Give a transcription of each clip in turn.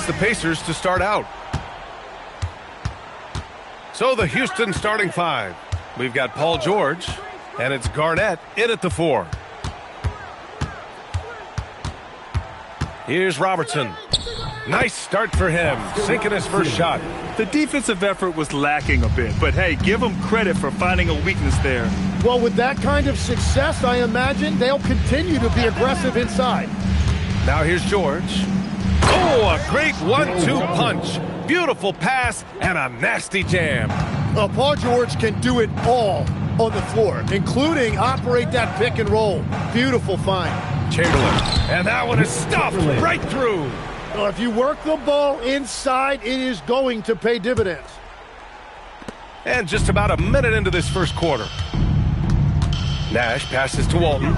It's the Pacers to start out. So the Houston starting five. We've got Paul George, and it's Garnett in at the 4. Here's Robertson. Nice start for him, sinking his first shot. The defensive effort was lacking a bit, but hey, give them credit for finding a weakness there. Well, with that kind of success, I imagine they'll continue to be aggressive inside. Now here's George. Oh, a great 1-2 punch. Beautiful pass and a nasty jam. Paul George can do it all on the floor, including operate that pick and roll. Beautiful find. Chamberlain, and that one is stuffed right through. Well, if you work the ball inside, it is going to pay dividends. And just about a minute into this first quarter. Nash passes to Walton.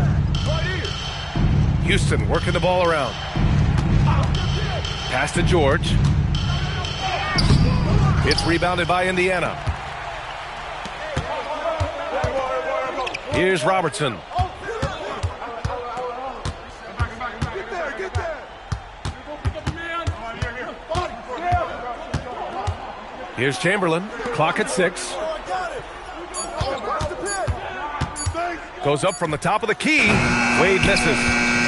Houston working the ball around. Pass to George. It's rebounded by Indiana. Here's Robertson. Here's Chamberlain. Clock at 6. Goes up from the top of the key. Wade misses.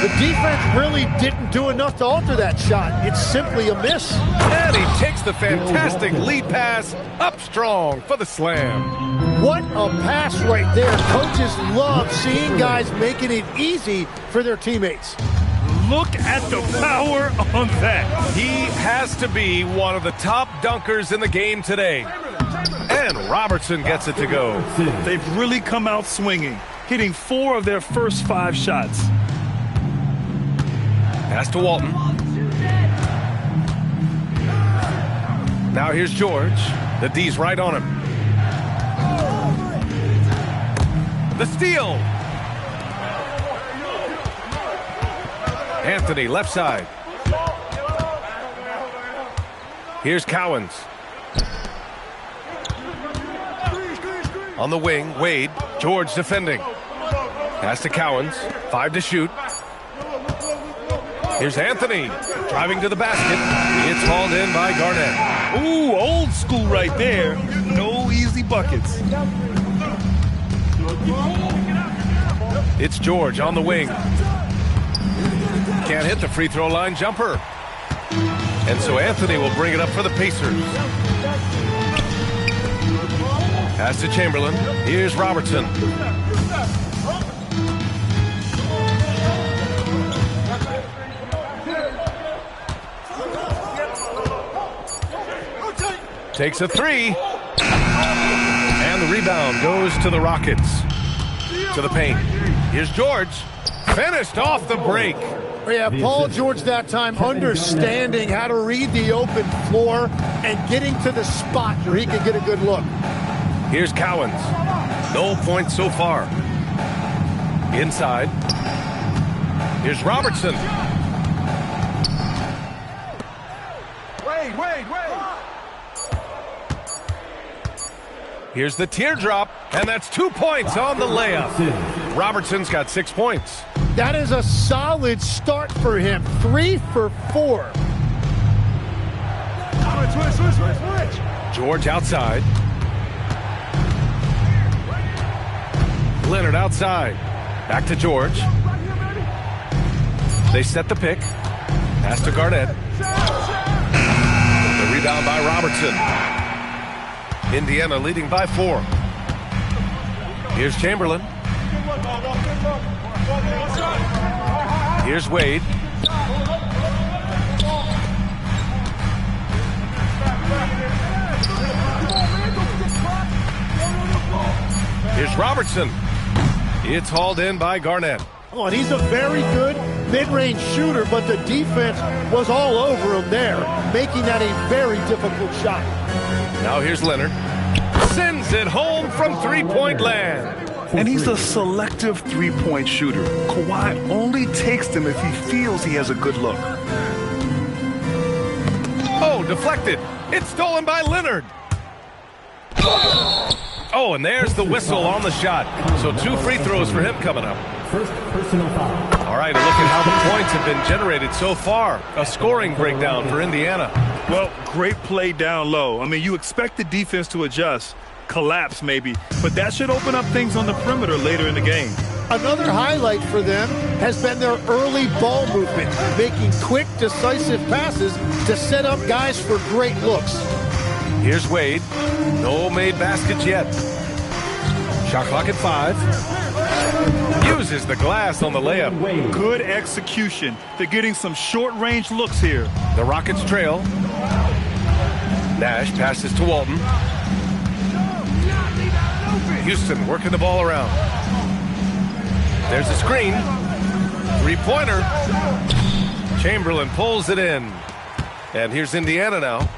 The defense really didn't do enough to alter that shot. It's simply a miss. And he takes the fantastic lead pass up strong for the slam. What a pass right there. Coaches love seeing guys making it easy for their teammates. Look at the power on that. He has to be one of the top dunkers in the game today. And Robertson gets it to go. They've really come out swinging, hitting 4 of their first 5 shots. Pass to Walton. Now here's George. The D's right on him. The steal. Anthony, left side. Here's Cowens. On the wing, Wade. George defending. Pass to Cowens. 5 to shoot. Here's Anthony. Driving to the basket. It's hauled in by Garnett. Ooh, old school right there. No easy buckets. It's George on the wing. Can't hit the free throw line jumper. And so Anthony will bring it up for the Pacers. Pass to Chamberlain. Here's Robertson. Takes a 3. And the rebound goes to the Rockets. To the paint. Here's George. Finished off the break. Yeah, Paul George that time understanding how to read the open floor and getting to the spot where he can get a good look. Here's Cowens. No points so far. Inside. Here's Robertson. Wait. Here's the teardrop, and that's 2 points on the layup. Robertson's got 6 points. That is a solid start for him. 3 for 4. Switch. George outside. Leonard outside. Back to George. They set the pick. Pass to Garnett. The rebound by Robertson. Indiana leading by 4. Here's Chamberlain. Here's Wade. Here's Robertson. It's hauled in by Garnett. Oh, and he's a very good mid-range shooter, but the defense was all over him there, making that a very difficult shot. Now here's Leonard. Sends it home from three-point land. And he's a selective three-point shooter. Kawhi only takes them if he feels he has a good look. Oh, deflected. It's stolen by Leonard. Oh, and there's the whistle on the shot. So 2 free throws for him coming up. First personal foul. All right, a look at how the points have been generated so far. A scoring breakdown for Indiana. Well, great play down low. I mean, you expect the defense to adjust, collapse maybe, but that should open up things on the perimeter later in the game. Another highlight for them has been their early ball movement, making quick, decisive passes to set up guys for great looks. Here's Wade. No made baskets yet. Shot clock at 5. Uses the glass on the layup. Good execution. They're getting some short-range looks here. The Rockets trail. Nash passes to Walton. Houston working the ball around. There's a screen. Three-pointer. Chamberlain pulls it in. And here's Indiana now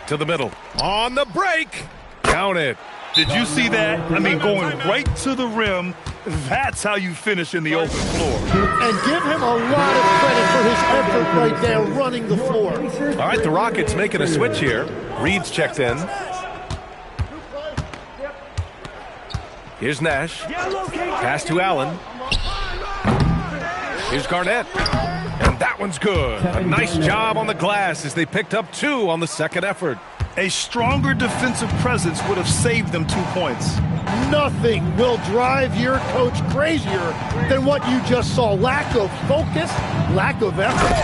to the middle. On the break. Count it. Did you see that? I mean, going right to the rim. That's how you finish in the open floor. And give him a lot of credit for his effort right there running the floor. All right, the Rockets making a switch here. Reed's checked in. Here's Nash. Pass to Allen. Here's Garnett. And that one's good. A nice job on the glass as they picked up 2 on the second effort. A stronger defensive presence would have saved them 2 points. Nothing will drive your coach crazier than what you just saw. Lack of focus, lack of effort.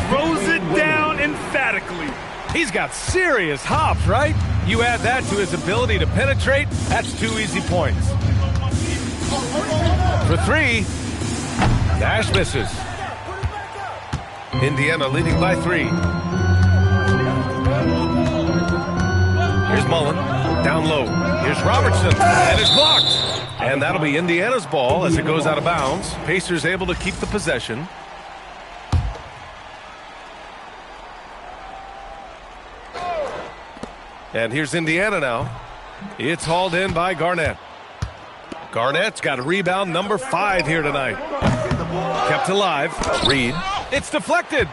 Throws it down emphatically. He's got serious hops, right? You add that to his ability to penetrate, that's 2 easy points. For 3, Nash misses. Indiana leading by 3. Here's Mullen, down low. Here's Robertson, and it's blocked. And that'll be Indiana's ball as it goes out of bounds. Pacers able to keep the possession. And here's Indiana now. It's hauled in by Garnett. Garnett's got rebound number 5 here tonight. Kept alive. Reed. It's deflected.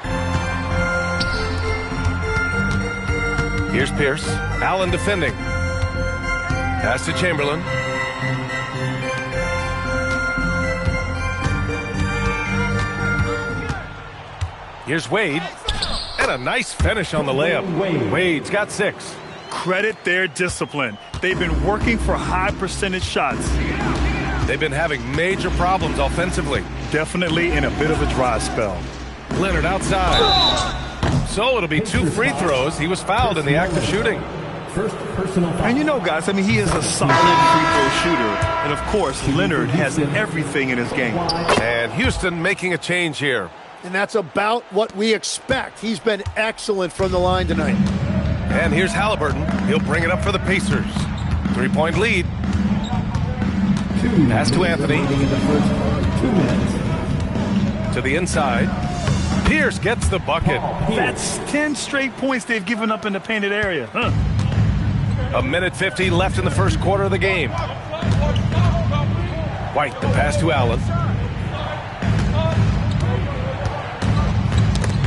Here's Pierce. Allen defending. Pass to Chamberlain. Here's Wade. And a nice finish on the layup. Wade's got 6. Credit their discipline. They've been working for high percentage shots. They've been having major problems offensively. Definitely in a bit of a dry spell. Leonard outside. So it'll be 2 free throws. He was fouled in the act of shooting. First personal foul. And you know, guys, I mean, he is a solid free throw shooter. And, of course, Leonard has everything in his game. And Houston making a change here. And that's about what we expect. He's been excellent from the line tonight. And here's Halliburton. He'll bring it up for the Pacers. 3-point lead. Pass to Anthony. 2 minutes. To the inside. Pierce gets the bucket. That's 10 straight points they've given up in the painted area. Huh? 1:50 left in the first quarter of the game. White, the pass to Allen.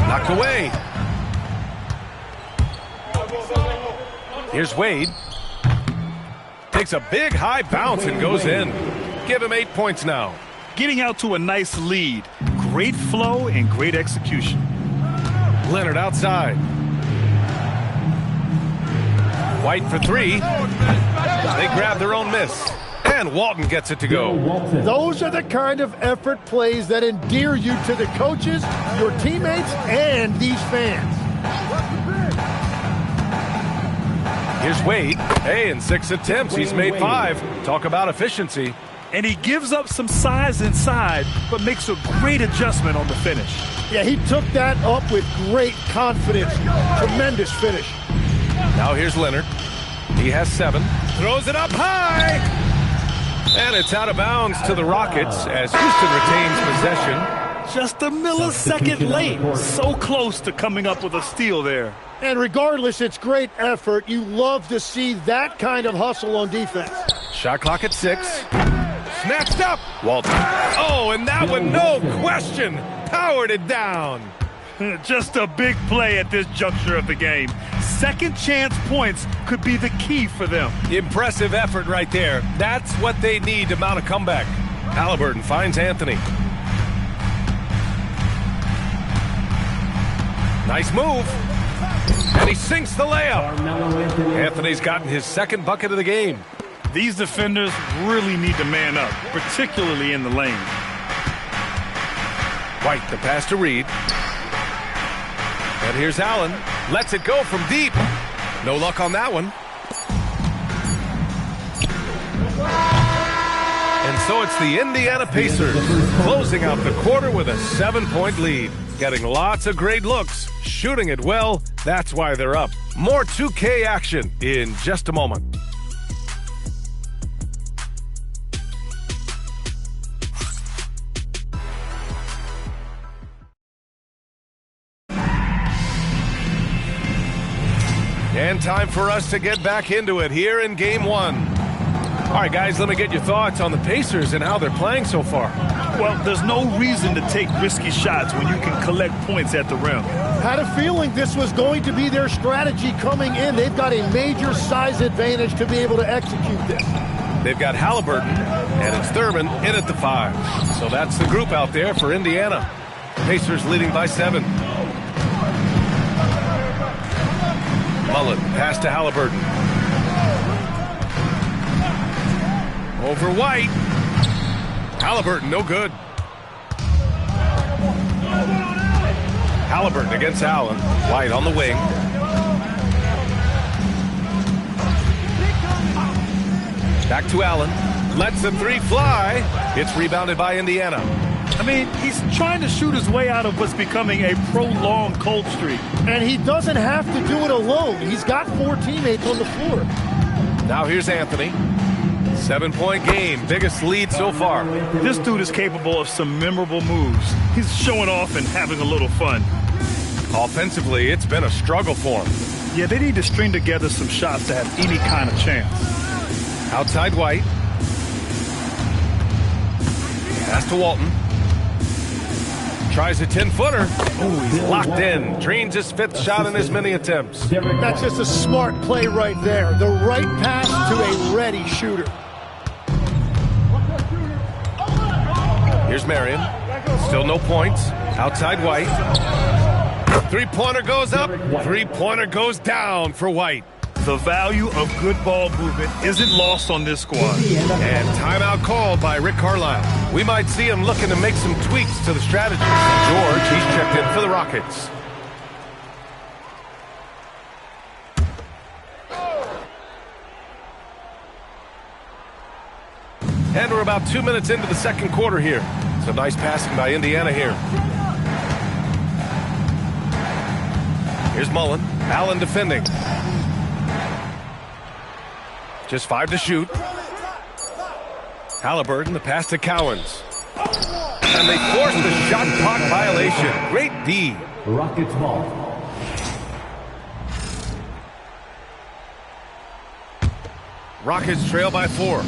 Knocked away. Here's Wade. Takes a big high bounce and goes in. Give him 8 points now. Getting out to a nice lead. Great flow and great execution. Leonard outside. White for 3. They grab their own miss. And Walton gets it to go. Those are the kind of effort plays that endear you to the coaches, your teammates, and these fans. Here's Wade. Hey, in 6 attempts, he's made 5. Talk about efficiency. And he gives up some size inside, but makes a great adjustment on the finish. Yeah, he took that up with great confidence. Tremendous finish. Now here's Leonard. He has 7. Throws it up high. And it's out of bounds to the Rockets as Houston retains possession. Just a millisecond late. So close to coming up with a steal there. And regardless, it's great effort. You love to see that kind of hustle on defense. Shot clock at 6. Snatched up. Walton. Oh, and that one, no question, powered it down. Just a big play at this juncture of the game. Second chance points could be the key for them. Impressive effort right there. That's what they need to mount a comeback. Halliburton finds Anthony. Nice move. And he sinks the layup. Carmelo Anthony. Anthony's gotten his second bucket of the game. These defenders really need to man up, particularly in the lane. White, the pass to Reed. And here's Allen. Lets it go from deep. No luck on that one. And so it's the Indiana Pacers closing out the quarter with a 7-point lead. Getting lots of great looks, shooting it well. That's why they're up. More 2K action in just a moment. And time for us to get back into it here in Game 1. All right, guys, let me get your thoughts on the Pacers and how they're playing so far. Well, there's no reason to take risky shots when you can collect points at the rim. Had a feeling this was going to be their strategy coming in. They've got a major size advantage to be able to execute this. They've got Halliburton, and it's Thurman in at the 5. So that's the group out there for Indiana. Pacers leading by 7. Mullen, pass to Halliburton. Over White. Halliburton, no good. Halliburton against Allen. White on the wing. Back to Allen. Lets the 3 fly. It's rebounded by Indiana. I mean, he's trying to shoot his way out of what's becoming a prolonged cold streak. And he doesn't have to do it alone. He's got 4 teammates on the floor. Now here's Anthony. 7-point game, biggest lead so far. This dude is capable of some memorable moves. He's showing off and having a little fun. Offensively, it's been a struggle for him. Yeah, they need to string together some shots to have any kind of chance. Outside White. Pass to Walton. Tries a 10-footer. Oh, he's locked in. Drains his 5th shot in as many attempts. That's just a smart play right there. The right pass to a ready shooter. Here's Marion. Still no points. Outside White. 3-pointer goes up. 3-pointer goes down for White. The value of good ball movement isn't lost on this squad. And timeout called by Rick Carlisle. We might see him looking to make some tweaks to the strategy. George, he's checked in for the Rockets. And we're about 2 minutes into the second quarter here. Some nice passing by Indiana here. Here's Mullen. Allen defending. Just 5 to shoot. Halliburton, the pass to Cowens. And they force the shot clock violation. Great D. Rockets ball. Rockets trail by 4.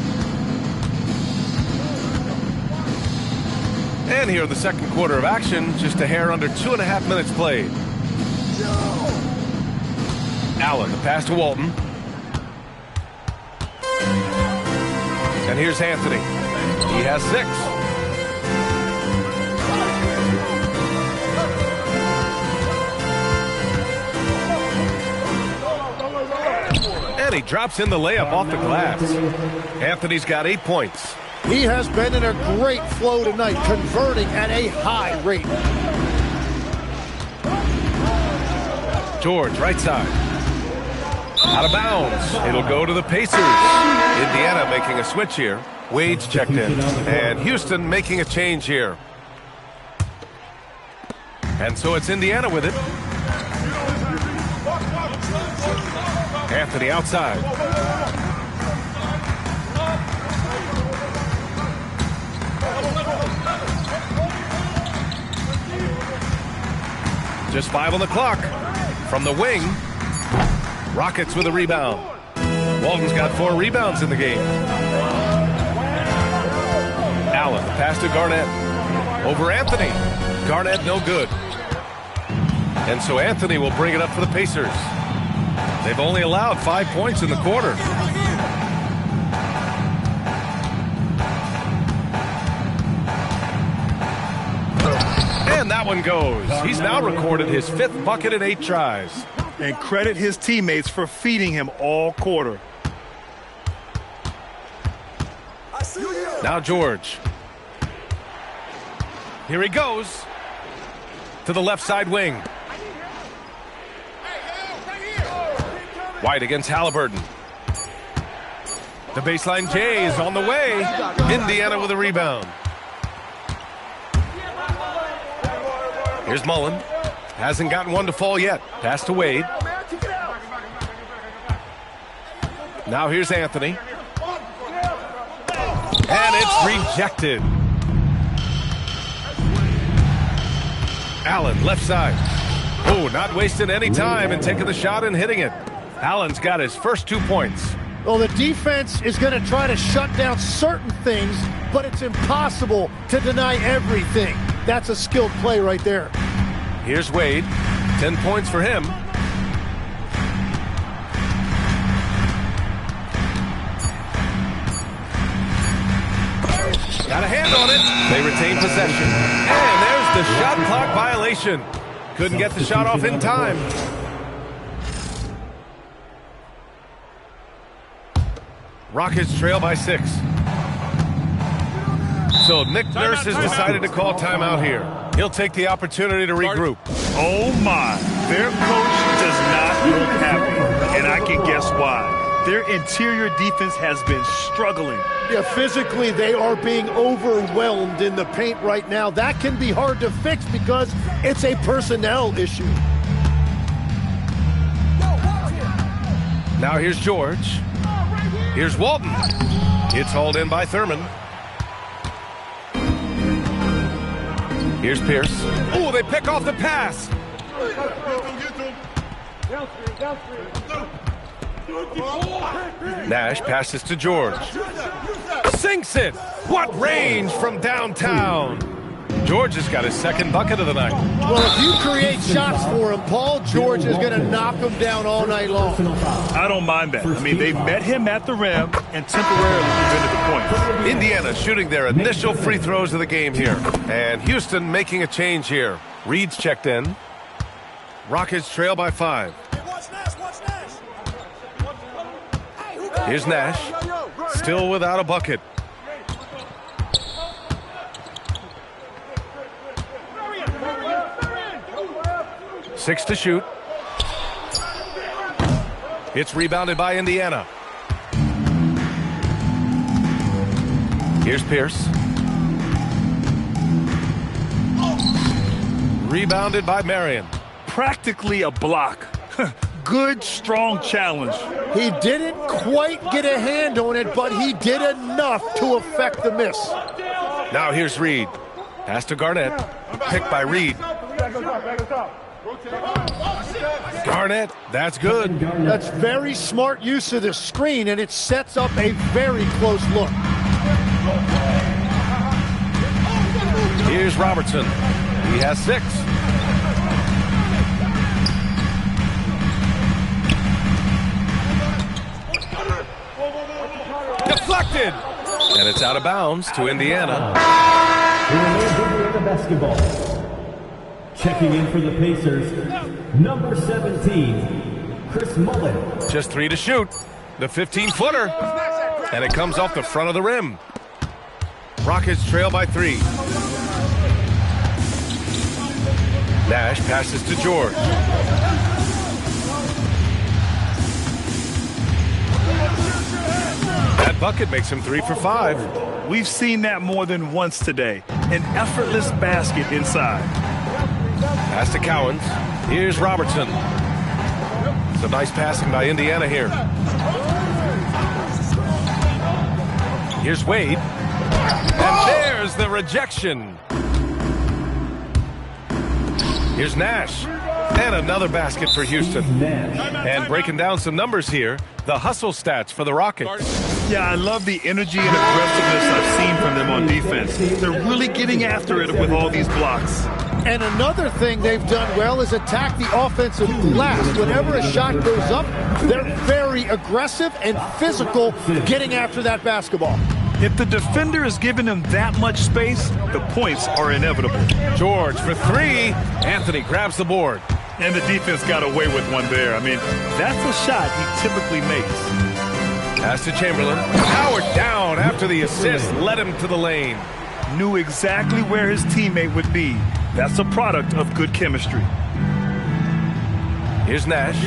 And here in the second quarter of action, just a hair under 2.5 minutes played. Allen, the pass to Walton. And here's Anthony. He has 6. And he drops in the layup off the glass. Anthony's got 8 points. He has been in a great flow tonight, converting at a high rate. George, right side. Out of bounds. It'll go to the Pacers. Indiana making a switch here. Wade's checked in. And Houston making a change here. And so it's Indiana with it. Anthony outside. Just 5 on the clock. From the wing. Rockets with a rebound. Walton's got 4 rebounds in the game. Allen, the pass to Garnett. Over Anthony. Garnett no good. And so Anthony will bring it up for the Pacers. They've only allowed 5 points in the quarter. that one goes. He's now recorded his 5th bucket in 8 tries. And credit his teammates for feeding him all quarter. Now George. Here he goes. To the left side wing. White against Halliburton. The baseline J is on the way. Indiana with a rebound. Here's Mullen. Hasn't gotten one to fall yet. Pass to Wade. Now here's Anthony. And it's rejected. Allen, left side. Oh, not wasting any time and taking the shot and hitting it. Allen's got his first 2 points. Well, the defense is going to try to shut down certain things, but it's impossible to deny everything. That's a skilled play right there. Here's Wade. 10 points for him. Got a hand on it. They retain possession. And there's the shot clock violation. Couldn't get the shot off in time. Rockets trail by 6. So Nick Nurse has decided to call timeout here. He'll take the opportunity to regroup. Oh my, their coach does not look happy, and I can guess why. Their interior defense has been struggling. Yeah, physically they are being overwhelmed in the paint right now. That can be hard to fix because it's a personnel issue. Now here's George. Here's Walton. It's hauled in by Thurman. Here's Pierce. Oh, they pick off the pass. Nash passes to George. Sinks it. What range from downtown. George has got his 2nd bucket of the night. Well, if you create shots for him, Paul George is going to knock him down all night long. I don't mind that. I mean, they met him at the rim and temporarily prevented the points. Indiana shooting their initial free throws of the game here. And Houston making a change here. Reed's checked in. Rockets trail by 5. Here's Nash. Still without a bucket. Six to shoot. It's rebounded by Indiana. Here's Pierce. Rebounded by Marion. Practically a block. Good, strong challenge. He didn't quite get a hand on it, but he did enough to affect the miss. Now here's Reed. Pass to Garnett. Picked by Reed. Garnett, that's good. That's very smart use of the screen, and it sets up a very close look. Here's Robertson. He has 6. Deflected. And it's out of bounds to Indiana. Indiana basketball. Checking in for the Pacers, number 17, Chris Mullen. Just 3 to shoot. The 15-footer. And it comes off the front of the rim. Rockets trail by 3. Nash passes to George. That bucket makes him 3 for 5. We've seen that more than once today. An effortless basket inside. Pass to Cowens. Here's Robertson. Some nice passing by Indiana here. Here's Wade. And there's the rejection. Here's Nash. And another basket for Houston. And breaking down some numbers here, the hustle stats for the Rockets. Yeah, I love the energy and aggressiveness I've seen from them on defense. They're really getting after it with all these blocks. And another thing they've done well is attack the offensive glass. Whenever a shot goes up, they're very aggressive and physical getting after that basketball. If the defender is giving him that much space, the points are inevitable. George for three. Anthony grabs the board. And the defense got away with one there. I mean, that's a shot he typically makes. Pass to Chamberlain. Howard down after the assist led him to the lane. Knew exactly where his teammate would be. That's a product of good chemistry. Here's Nash.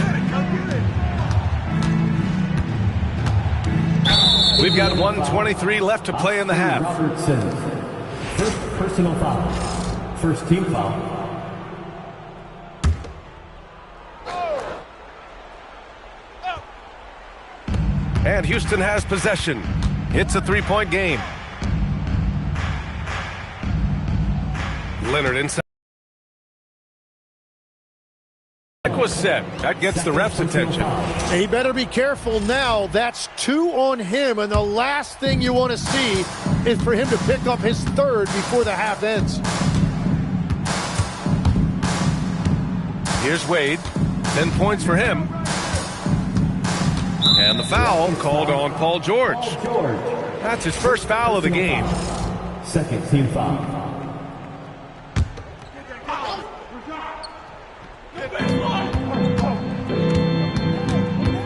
We've got 1:23 left to play in the half. Robertson. First personal foul. First team foul. And Houston has possession. It's a three-point game. Leonard inside. Was set. That gets the ref's attention. He better be careful now. That's 2 on him, and the last thing you want to see is for him to pick up his third before the half ends. Here's Wade. 10 points for him. And the foul called on Paul George. That's his first foul of the game. Second team foul.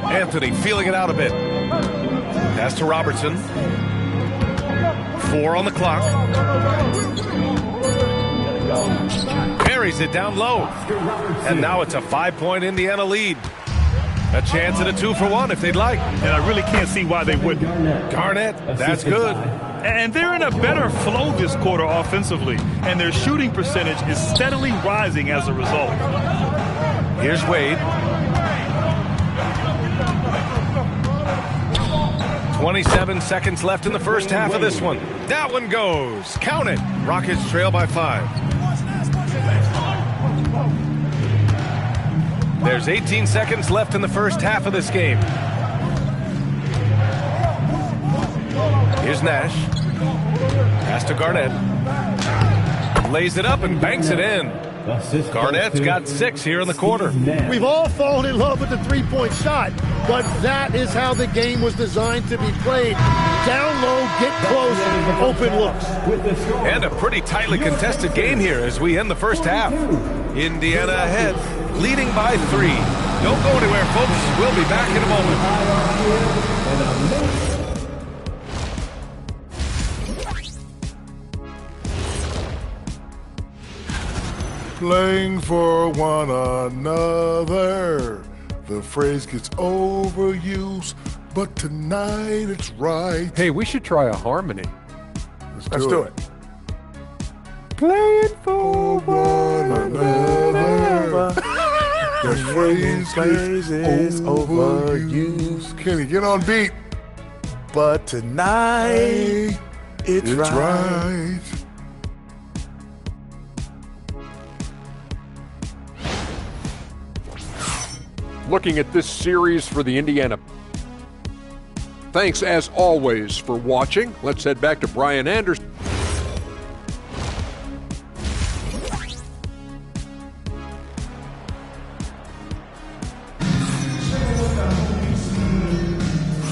Anthony feeling it out a bit. Pass to Robertson. 4 on the clock. Buries it down low. And now it's a 5-point Indiana lead. A chance at a 2-for-1 if they'd like. And I really can't see why they wouldn't. Garnett, that's good. And they're in a better flow this quarter offensively. And their shooting percentage is steadily rising as a result. Here's Wade. 27 seconds left in the first half of this one. That one goes. Count it. Rockets trail by 5. There's 18 seconds left in the first half of this game. Here's Nash. Pass to Garnett. Lays it up and banks it in. Garnett's got 6 here in the quarter. We've all fallen in love with the three-point shot, but that is how the game was designed to be played. Down low, get close, open looks. And a pretty tightly contested game here as we end the first half. Indiana ahead, leading by 3. Don't go anywhere, folks. We'll be back in a moment. Playing for one another. The phrase gets overused, but tonight it's right. Hey, we should try a harmony. Let's do it. Playing for one another. The phrase is overused. Kenny, get on beat. But tonight it's right. Looking at this series for the Indiana. Thanks, as always, for watching. Let's head back to Brian Anderson.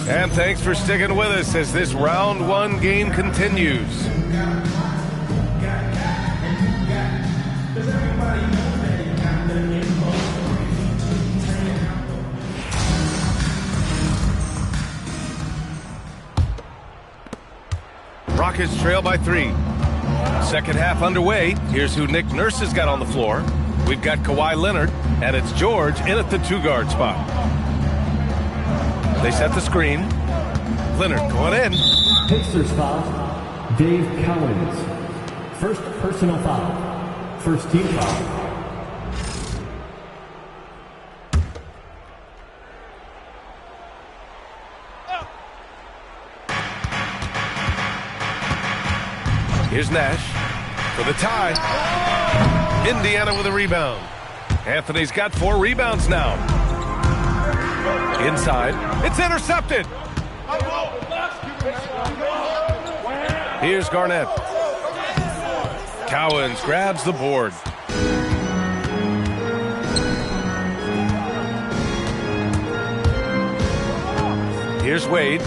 And thanks for sticking with us as this round 1 game continues. Rockets trail by 3. Second half underway. Here's who Nick Nurse has got on the floor. We've got Kawhi Leonard, and it's George in at the 2-guard spot. They set the screen. Leonard going in. Pacers foul. Dave Cowens. First personal foul. First team foul. Here's Nash for the tie. Indiana with a rebound. Anthony's got 4 rebounds now. Inside. It's intercepted. Here's Garnett. Cowens grabs the board. Here's Wade.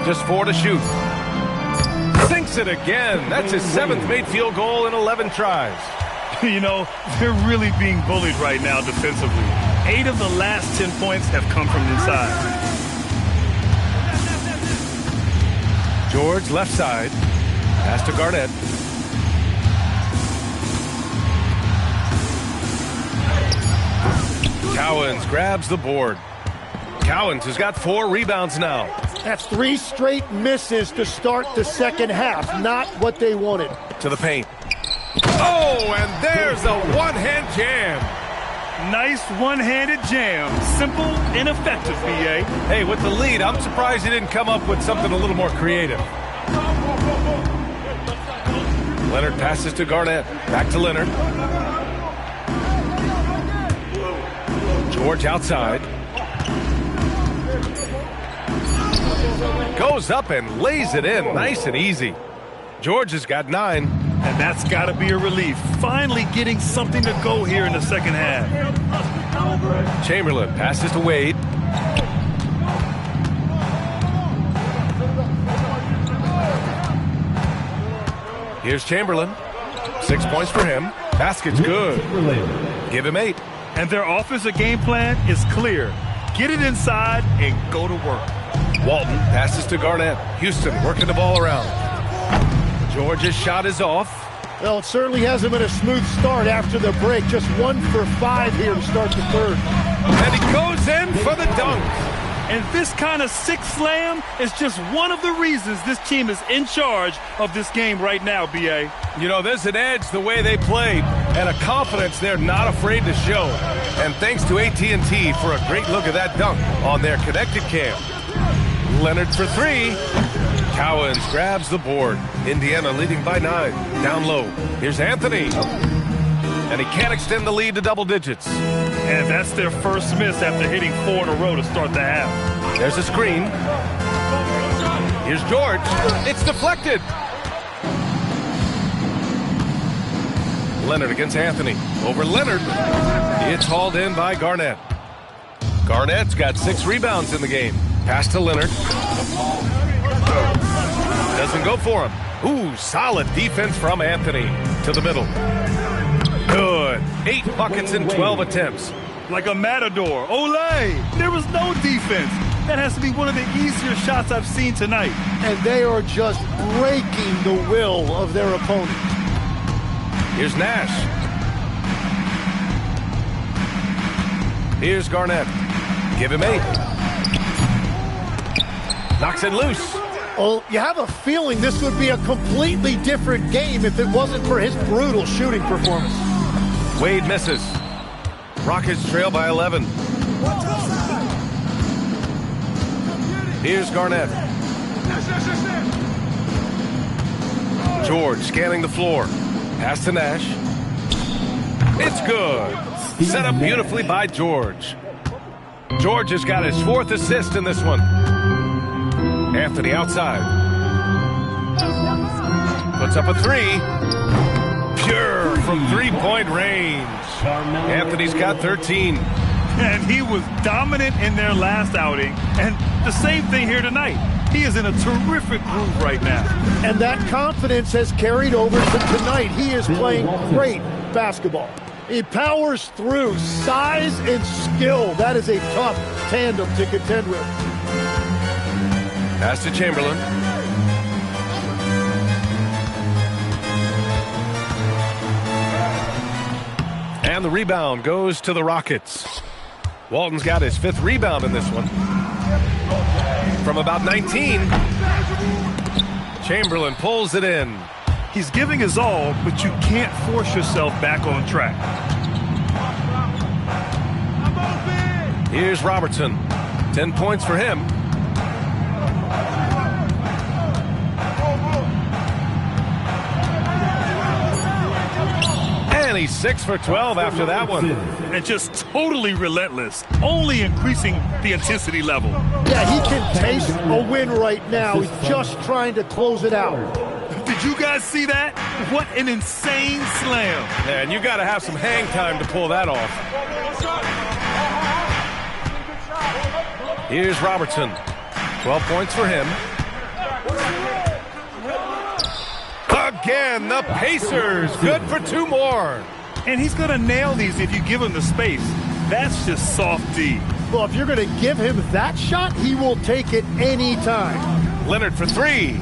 Just 4 to shoot. Sinks it again. That's his 7th made field goal in 11 tries. You know, they're really being bullied right now defensively. 8 of the last 10 points have come from inside. George left side. Pass to Garnett. Cowens grabs the board. Cowens has got 4 rebounds now. That's 3 straight misses to start the second half. Not what they wanted. To the paint. Oh, and there's a one-hand jam. Nice one-handed jam. Simple and effective, B.A. Hey, with the lead, I'm surprised he didn't come up with something a little more creative. Leonard passes to Garnett. Back to Leonard. George outside. Goes up and lays it in. Nice and easy. George has got 9. And that's got to be a relief. Finally getting something to go here in the second half. Chamberlain passes to Wade. Here's Chamberlain. 6 points for him. Basket's good. Give him 8. And their offensive game plan is clear. Get it inside and go to work. Walton passes to Garnett. Houston working the ball around. George's shot is off. Well, it certainly hasn't been a smooth start after the break. Just 1 for 5 here to start the third. And he goes in for the dunk. And this kind of sick slam is just one of the reasons this team is in charge of this game right now, B.A. You know, there's an edge the way they played and a confidence they're not afraid to show. And thanks to AT&T for a great look at that dunk on their connected cam. Leonard for 3. Cowens grabs the board. Indiana leading by 9. Down low. Here's Anthony. And he can't extend the lead to double digits. And that's their first miss after hitting 4 in a row to start the half. There's a screen. Here's George. It's deflected. Leonard against Anthony. Over Leonard. It's hauled in by Garnett. Garnett's got 6 rebounds in the game. Pass to Leonard. Doesn't go for him. Ooh, solid defense from Anthony. To the middle. Good. 8 buckets in 12 attempts. Like a matador. Olay! There was no defense. That has to be one of the easier shots I've seen tonight. And they are just breaking the will of their opponent. Here's Nash. Here's Garnett. Give him 8. Knocks it loose. Well, you have a feeling this would be a completely different game if it wasn't for his brutal shooting performance. Wade misses. Rockets trail by 11. Here's Garnett. George scanning the floor. Pass to Nash. It's good. Set up beautifully by George. George has got his 4th assist in this one. Anthony outside. Puts up a 3. Pure from 3-point range. Anthony's got 13. And he was dominant in their last outing. And the same thing here tonight. He is in a terrific groove right now. And that confidence has carried over to tonight. He is playing great basketball. He powers through. Size and skill. That is a tough tandem to contend with. Pass to Chamberlain. And the rebound goes to the Rockets. Walton's got his 5th rebound in this one. From about 19. Chamberlain pulls it in. He's giving his all, but you can't force yourself back on track. Here's Robertson. 10 points for him. And he's 6 for 12 after that one. And just totally relentless, only increasing the intensity level. Yeah, he can taste a win right now. He's just trying to close it out. Did you guys see that? What an insane slam. And you got to have some hang time to pull that off. Here's Robertson. 12 points for him. again. The Pacers good for 2 more. And he's going to nail these if you give him the space. That's just soft D. Well, if you're going to give him that shot, he will take it anytime. Leonard for 3.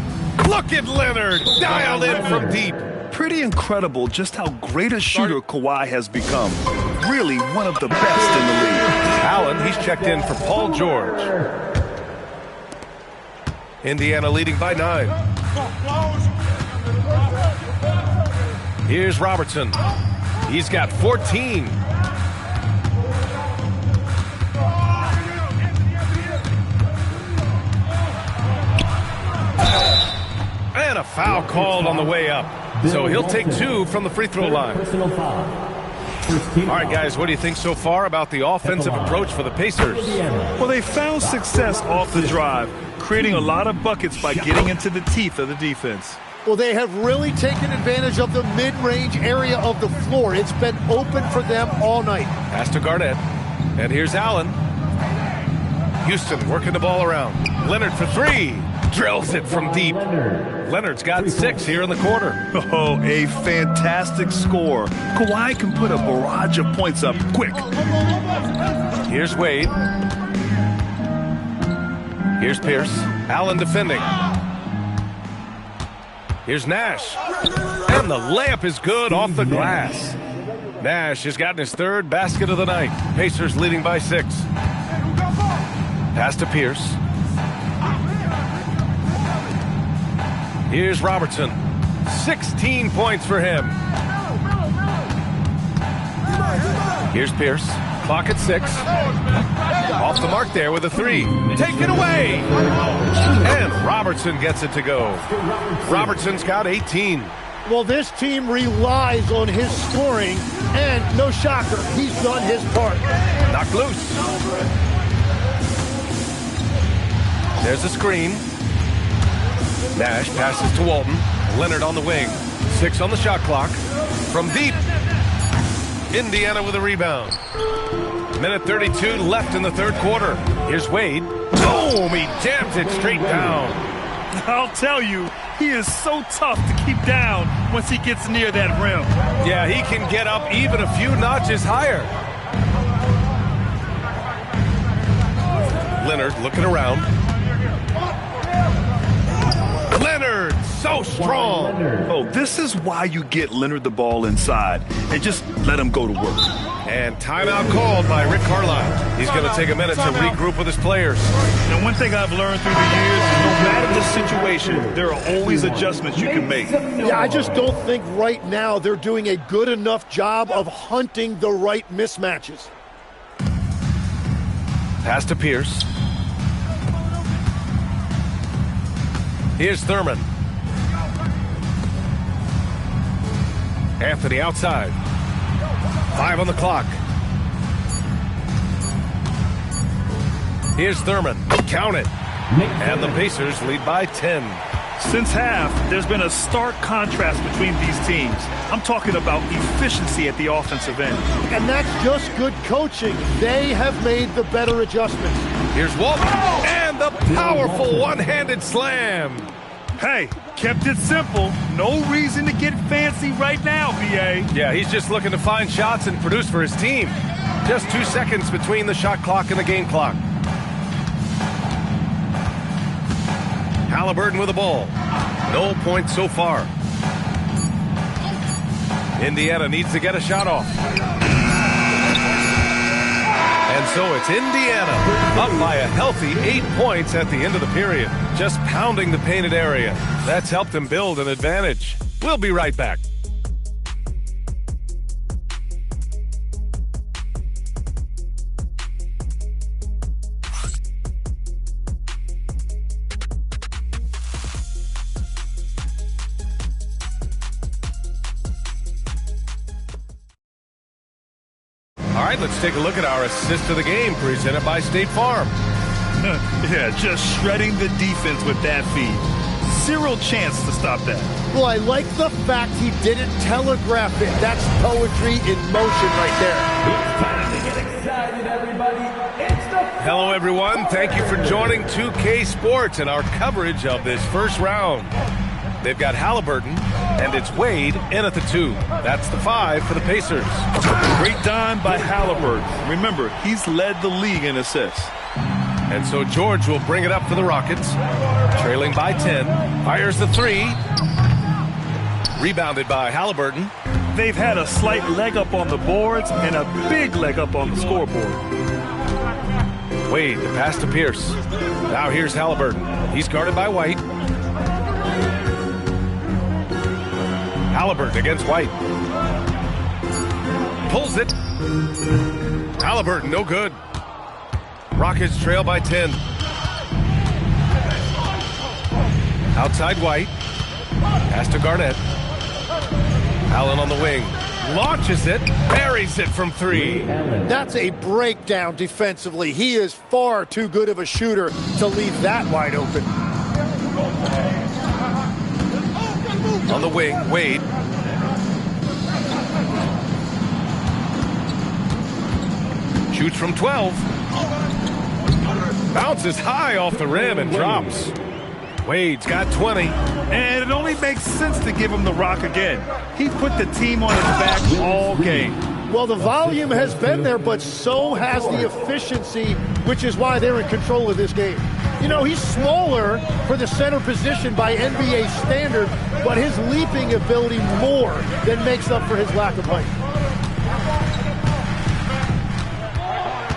Look at Leonard, dialed in from deep. Pretty incredible just how great a shooter Kawhi has become. Really one of the best in the league. Allen, he's checked in for Paul George. Indiana leading by 9. Here's Robertson. He's got 14. And a foul called on the way up. So he'll take 2 from the free throw line. Personal foul. All right, guys, what do you think so far about the offensive approach for the Pacers? Well, they found success off the drive, creating a lot of buckets by getting into the teeth of the defense. Well, they have really taken advantage of the mid-range area of the floor. It's been open for them all night. Pass to Garnett. And here's Allen. Houston working the ball around. Leonard for 3. Drills it from deep. Leonard's got 6 here in the quarter. Oh, a fantastic score. Kawhi can put a barrage of points up quick. Here's Wade. Here's Pierce. Allen defending. Here's Nash. And the layup is good off the glass. Nash has gotten his 3rd basket of the night. Pacers leading by 6. Pass to Pierce. Here's Robertson. 16 points for him. Here's Pierce. Clock at 6. Off the mark there with a 3. Take it away. And Robertson gets it to go. Robertson's got 18. Well, this team relies on his scoring, and no shocker, he's done his part. Knocked loose. There's a screen. Nash passes to Walton. Leonard on the wing. 6 on the shot clock. From deep. Indiana with a rebound. Minute 32 left in the 3rd quarter. Here's Wade. Boom! He jams it straight down. I'll tell you, he is so tough to keep down once he gets near that rim. Yeah, he can get up even a few notches higher. Leonard looking around. Leonard, so strong. Oh, this is why you get Leonard the ball inside and just let him go to work. And timeout called by Rick Carlisle. He's going to take a minute to regroup with his players. And one thing I've learned through the years, no matter the situation, there are always adjustments you can make. Yeah, I just don't think right now they're doing a good enough job of hunting the right mismatches. Pass to Pierce. Here's Thurman. Anthony outside. 5 on the clock. Here's Thurman. Count it. And the Pacers lead by 10. Since half, there's been a stark contrast between these teams. I'm talking about efficiency at the offensive end. And that's just good coaching. They have made the better adjustments. Here's Walton. And the powerful one-handed slam. Hey, kept it simple. No reason to get fancy right now, B.A. Yeah, he's just looking to find shots and produce for his team. Just 2 seconds between the shot clock and the game clock. Halliburton with the ball. No points so far. Indiana needs to get a shot off. And so it's Indiana up by a healthy 8 points at the end of the period. Just pounding the painted area. That's helped them build an advantage. We'll be right back. All right, let's take a look at our assist of the game presented by State Farm. Yeah, just shredding the defense with that feed. Zero chance to stop that. Well, I like the fact he didn't telegraph it. That's poetry in motion right there. It's time to get excited, everybody. It's the Hello, everyone. Thank you for joining 2K Sports and our coverage of this first round. They've got Halliburton, and it's Wade in at the 2. That's the 5 for the Pacers. Great dime by Halliburton. Remember, he's led the league in assists. And so George will bring it up for the Rockets. Trailing by 10. Fires the 3. Rebounded by Halliburton. They've had a slight leg up on the boards and a big leg up on the scoreboard. Wade, the pass to Pierce. Now here's Halliburton. He's guarded by White. Halliburton against White. Pulls it. Halliburton, no good. Rockets trail by 10. Outside White. Pass to Garnett. Allen on the wing. Launches it. Buries it from 3. That's a breakdown defensively. He is far too good of a shooter to leave that wide open. On the wing, Wade. Shoots from 12. Bounces high off the rim and drops. Wade's got 20. And it only makes sense to give him the rock again. He put the team on his back all game. Well, the volume has been there, but so has the efficiency, which is why they're in control of this game. You know, he's smaller for the center position by NBA standard, but his leaping ability more than makes up for his lack of height.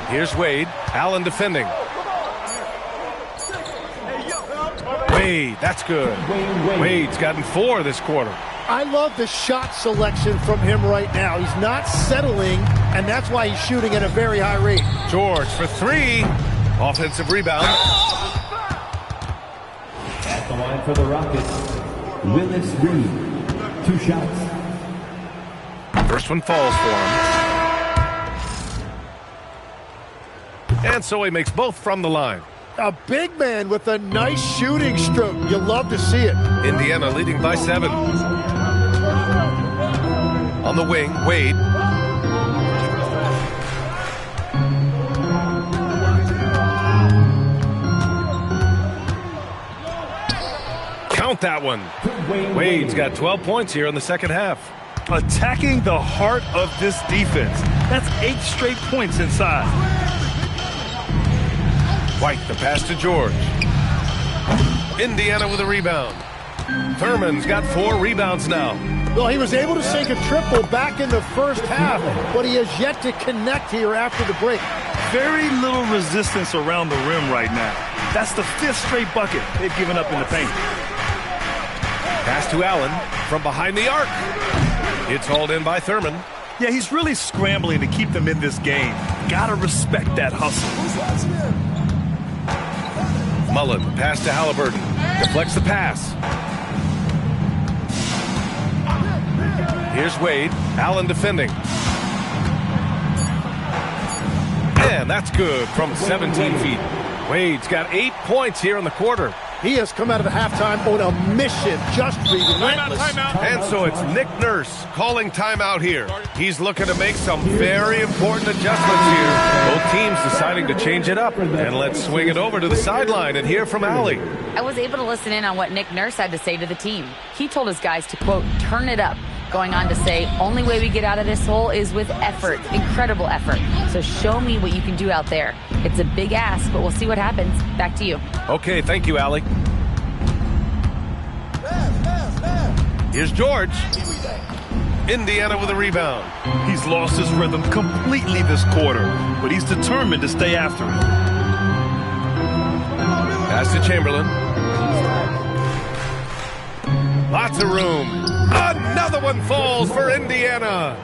Here's Wade. Allen defending. Wade, that's good. Wade's gotten 4 this quarter. I love the shot selection from him right now. He's not settling, and that's why he's shooting at a very high rate. George for 3. Offensive rebound. At the line for the Rockets, Willis Reed. 2 shots. First one falls for him. And so he makes both from the line. A big man with a nice shooting stroke. You love to see it. Indiana leading by 7. On the wing, Wade. Count that one. Wade's got 12 points here in the second half. Attacking the heart of this defense. That's 8 straight points inside. White, the pass to George. Indiana with a rebound. Thurman's got 4 rebounds now. Well, he was able to sink a triple back in the first half, but he has yet to connect here after the break. Very little resistance around the rim right now. That's the 5th straight bucket they've given up in the paint. Pass to Allen from behind the arc. It's hauled in by Thurman. Yeah, he's really scrambling to keep them in this game. Gotta respect that hustle. Mullen, pass to Halliburton. Deflects the pass. Here's Wade. Allen defending. And that's good from 17 feet. Wade's got 8 points here in the quarter. He has come out of the halftime on a mission, just relentless. And so it's Nick Nurse calling timeout here. He's looking to make some very important adjustments here. Both teams deciding to change it up. And let's swing it over to the sideline and hear from Allie. I was able to listen in on what Nick Nurse had to say to the team. He told his guys to, quote, turn it up. Going on to say, only way we get out of this hole is with effort, incredible effort. So show me what you can do out there. It's a big ask, but we'll see what happens. Back to you. Okay, thank you, Allie. Here's George. Indiana with a rebound. He's lost his rhythm completely this quarter, but he's determined to stay after it. Pass to Chamberlain. Lots of room. Another one falls for Indiana.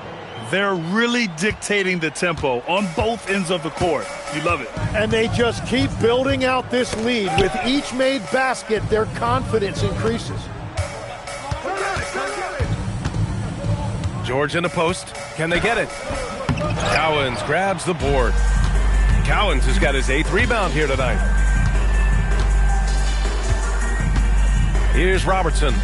They're really dictating the tempo on both ends of the court. You love it. And they just keep building out this lead. With each made basket, their confidence increases. George in the post. Can they get it? Cowens grabs the board. Cowens has got his 8th rebound here tonight. Here's Robertson.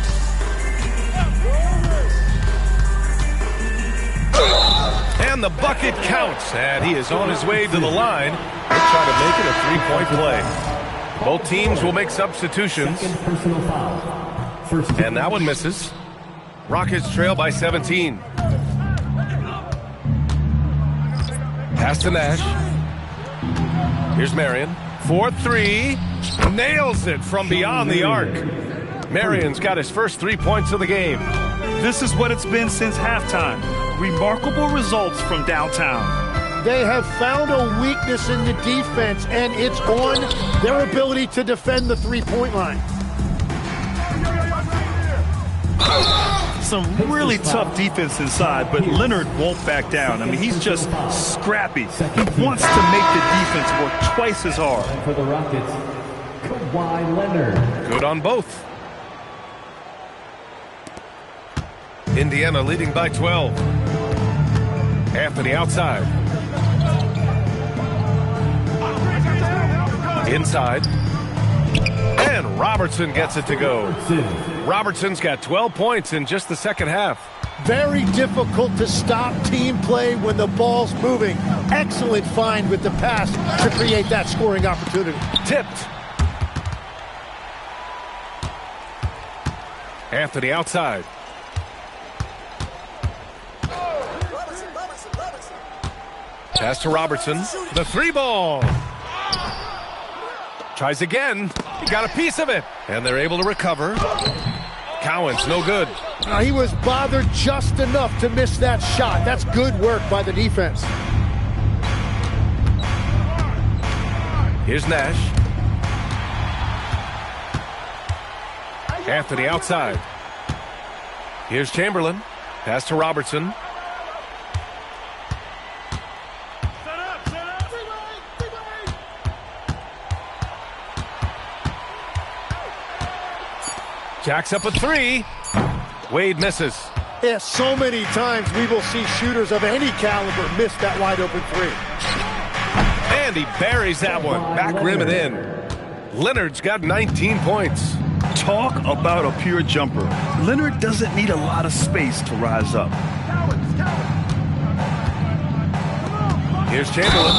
And the bucket counts. And he is on his way to the line. They'll try to make it a 3-point play. Both teams will make substitutions. Second personal foul. First And that one misses. Rockets trail by 17. Pass to Nash. Here's Marion. 4-3. Nails it from beyond the arc. Marion's got his first 3 points of the game. This is what it's been since halftime. Remarkable results from downtown. They have found a weakness in the defense, and it's on their ability to defend the three-point line. Some really tough defense inside, but Leonard won't back down. I mean, he's just scrappy. He wants to make the defense work twice as hard. for the Rockets, Kawhi Leonard. Good on both. Indiana leading by 12. Anthony outside. Inside. And Robertson gets it to go. Robertson's got 12 points in just the second half. Very difficult to stop team play when the ball's moving. Excellent find with the pass to create that scoring opportunity. Tipped. Anthony outside. Pass to Robertson. The three ball. Tries again. He got a piece of it. And they're able to recover. Cowan's no good. He was bothered just enough to miss that shot. That's good work by the defense. Here's Nash. Anthony outside. Here's Chamberlain. Pass to Robertson. Jacks up a three. Wade misses. Yeah, so many times we will see shooters of any caliber miss that wide open three. And he buries that one. Back rim and in. Leonard's got 19 points. Talk about a pure jumper. Leonard doesn't need a lot of space to rise up. Here's Chamberlain.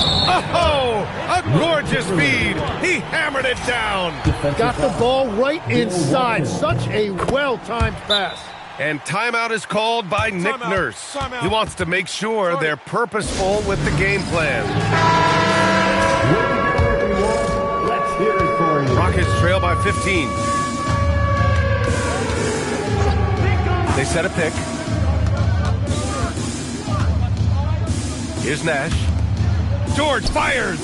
Oh, a gorgeous feed. He hammered it down. Got the ball right inside. Such a well-timed pass. And timeout is called by Nick Nurse. He wants to make sure they're purposeful with the game plan. Let's hear it for you. Rockets trail by 15. They set a pick. Here's Nash. George fires.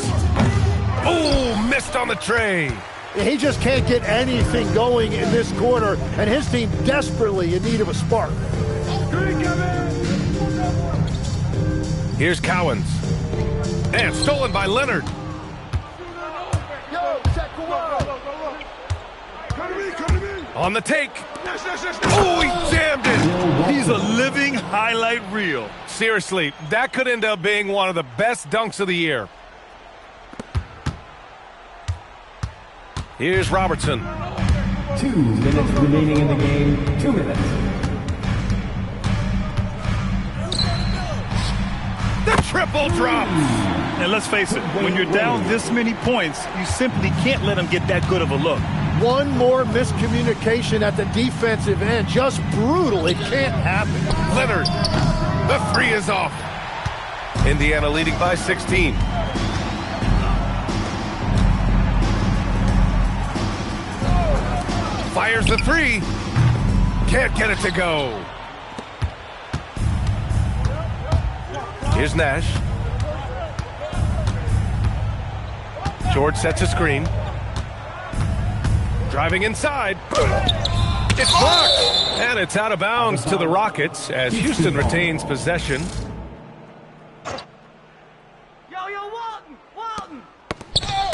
Oh, missed on the tray. He just can't get anything going in this quarter, and his team desperately in need of a spark. Here's Cowens. And stolen by Leonard. On the take. Oh, he jammed it. He's a living highlight reel. Seriously, that could end up being one of the best dunks of the year. Here's Robertson. 2 minutes remaining in the game. 2 minutes. The triple drop. And let's face it, when you're down this many points, you simply can't let them get that good of a look. One more miscommunication at the defensive end. Just brutal. It can't happen. Leonard. The three is off. Indiana leading by 16. Fires the three. Can't get it to go. Here's Nash. George sets a screen. Driving inside. It's blocked. And it's out of bounds to the Rockets as Houston retains possession.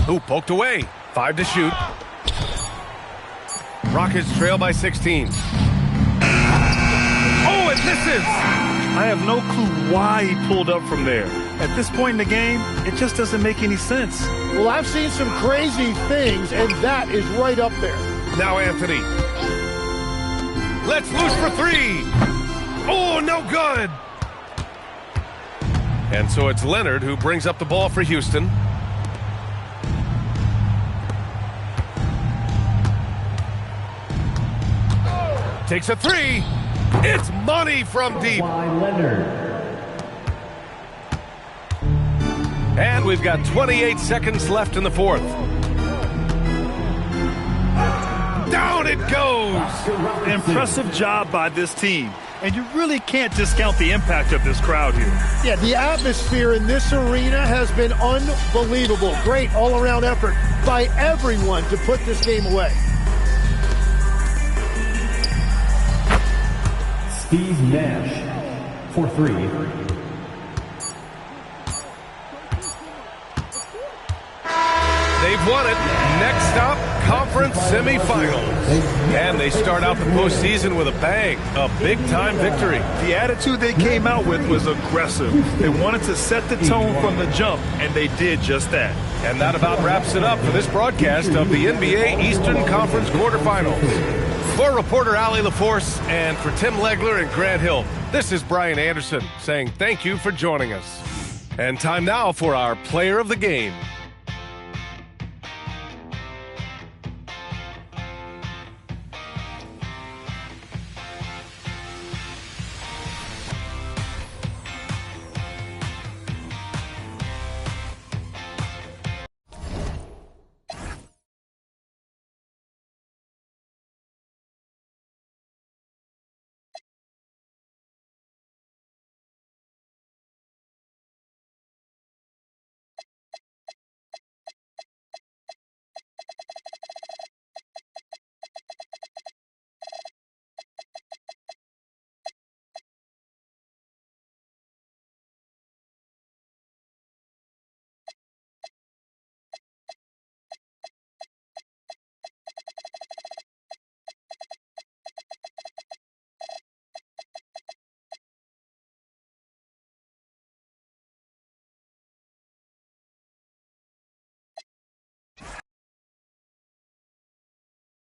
Ooh, poked away. 5 to shoot. Rockets trail by 16. Oh, it misses! I have no clue why he pulled up from there. At this point in the game, it just doesn't make any sense. Well, I've seen some crazy things, and that is right up there. Now Anthony. Let's loose for three. Oh, no good. And so it's Leonard who brings up the ball for Houston. Takes a three. It's money from deep. Kawhi Leonard. And we've got 28 seconds left in the fourth. Down it goes. Impressive job by this team. And you really can't discount the impact of this crowd here. Yeah, the atmosphere in this arena has been unbelievable. Great all-around effort by everyone to put this game away. Steve Nash for three. They've won it. Next stop, conference semifinals. And they start out the postseason with a bang, a big-time victory. The attitude they came out with was aggressive. They wanted to set the tone from the jump, and they did just that. And that about wraps it up for this broadcast of the NBA Eastern Conference quarterfinals. For reporter Allie LaForce and for Tim Legler and Grant Hill, this is Brian Anderson saying thank you for joining us. And time now for our player of the game.